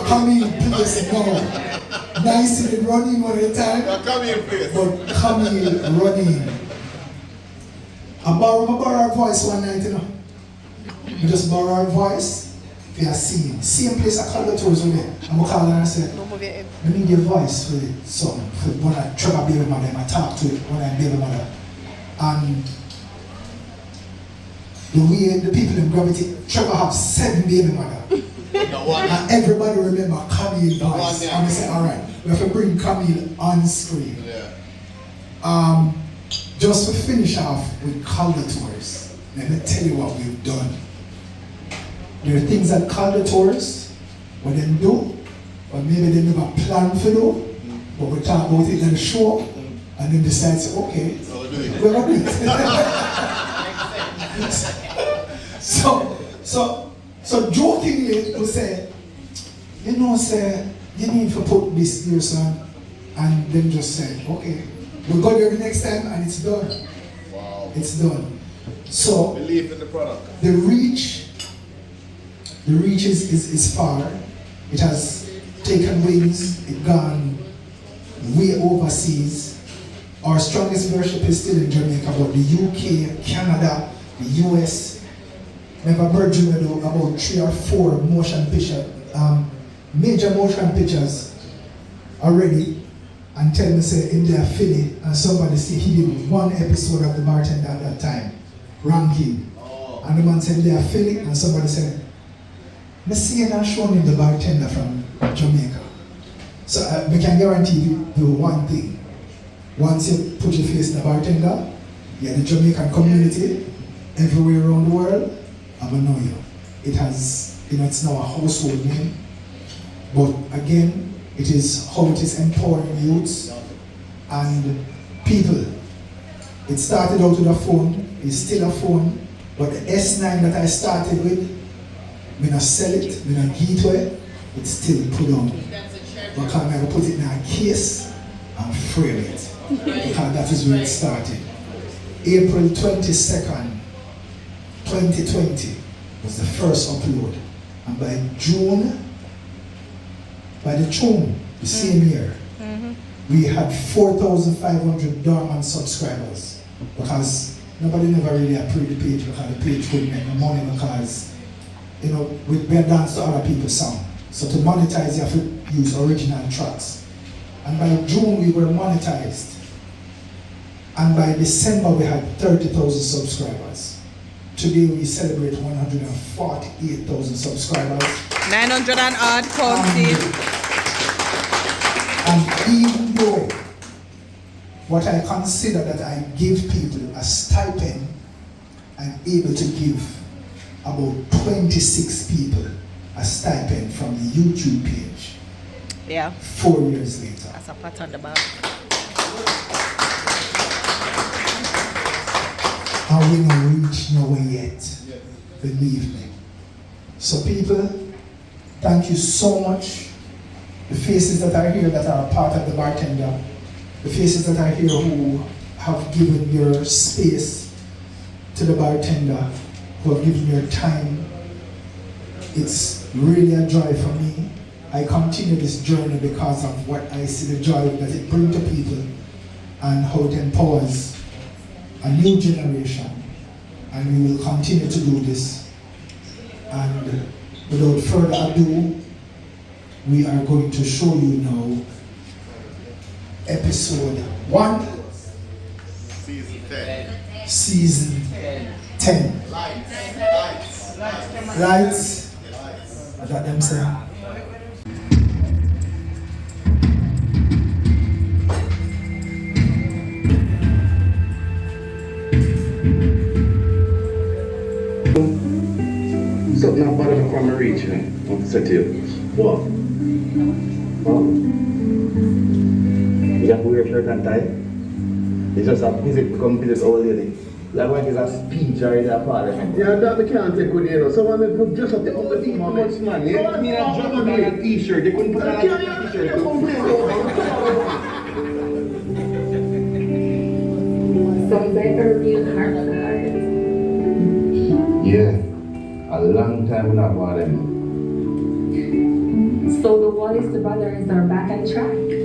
Camille, please, no. Nicely running all the time. Camille, please. But Camille running. I borrow her voice one night, you know. I just borrow her voice for a scene. Same place I called the tours with me. I'm call her and say, I need your voice for something. For when I trouble baby mother, I talk to it when I baby mother. And the way the people in Gravity, Trevor have 7 baby mother. And everybody remember Camille voice. And we say, alright, we have to bring Camille on screen. Yeah. Just to finish off with Calder Tours, let me tell you what we've done. There are things that Calder Tours, what they do, or maybe they never plan for do, but we talk about it in the show, and then decide, okay, we're going to do it. So jokingly, we say, you know, say, you need to put this here, son, and then just say, okay, we'll go there the next time, and it's done. Wow. It's done. So, believe in the product. The reach is far. It has taken wings, it's gone way overseas. Our strongest worship is still in Jamaica, but the UK, Canada, the US, we have a virgin about 3 or 4 motion picture, major motion pictures already, and tell me say in their Philly, and somebody say he did 1 episode of the Bartender at that time, ranking. Oh. And the man said they are Philly, and somebody said, I see you showing him the Bartender from Jamaica. So we can guarantee you do one thing. Once you put your face in the Bartender, you're the Jamaican community, everywhere around the world, I will know you. It has, it's now a household name, but again, it is how it is empowering youths and people. It started out with a phone, it's still a phone, but the S9 that I started with, I not sell it, I not give it away, it's still put on. Because I'm going to put it in a case and frame it. Because that is where it started. April 22nd, 2020 was the first upload. And by the June, the same year, we had 4,500 dormant subscribers. Because nobody never really approved the page because the page wouldn't make no money because we are dance to other people's song. So to monetize, you have to use original tracks. And by June, we were monetized. And by December, we had 30,000 subscribers. Today, we celebrate 148,000 subscribers. 900 and odd counting. And even though what I consider that I give people a stipend, I'm able to give about 26 people a stipend from the YouTube page. Yeah. 4 years later. That's a pat on the back. And we don't reach nowhere yet. Believe me. So people, thank you so much. The faces that are here that are a part of the Bartender, the faces that are here who have given your space to the Bartender, who have given your time. It's really a joy for me. I continue this journey because of what I see the joy that it brings to people and how it empowers a new generation. And we will continue to do this. And without further ado, we are going to show you now episode 1, Season 10. Season 10. Lights. I got them saying. Something about it from a reach, I want to say to you. What? Huh? You have to wear a shirt and tie? It's just a visit, come visit old lady. Like when there's a speech or in a parliament. Yeah, that we can't take with you know. Someone would just have to put the Much man, you have to drop on a t-shirt. They couldn't put on a t-shirt. Some better real hard. Yeah, a A long time now for them. So the Wallace brothers are back on track.